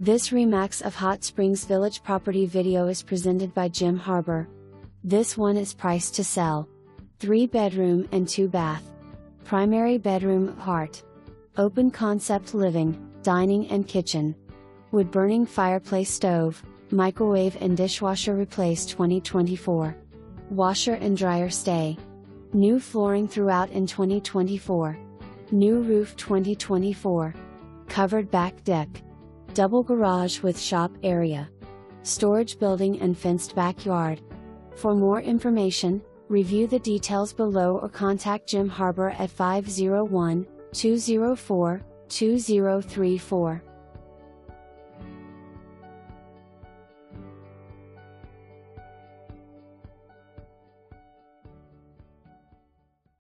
This Remax of Hot Springs Village property video is presented by Harbour. This one is priced to sell. 3 bedroom and 2 bath. Primary bedroom heart. Open concept living, dining and kitchen. Wood burning fireplace stove, microwave and dishwasher replaced 2024. Washer and dryer stay. New flooring throughout in 2024. New roof 2024. Covered back deck. Double garage with shop area. Storage building and fenced backyard. For more information, review the details below or contact Harbour at 501-204-2034.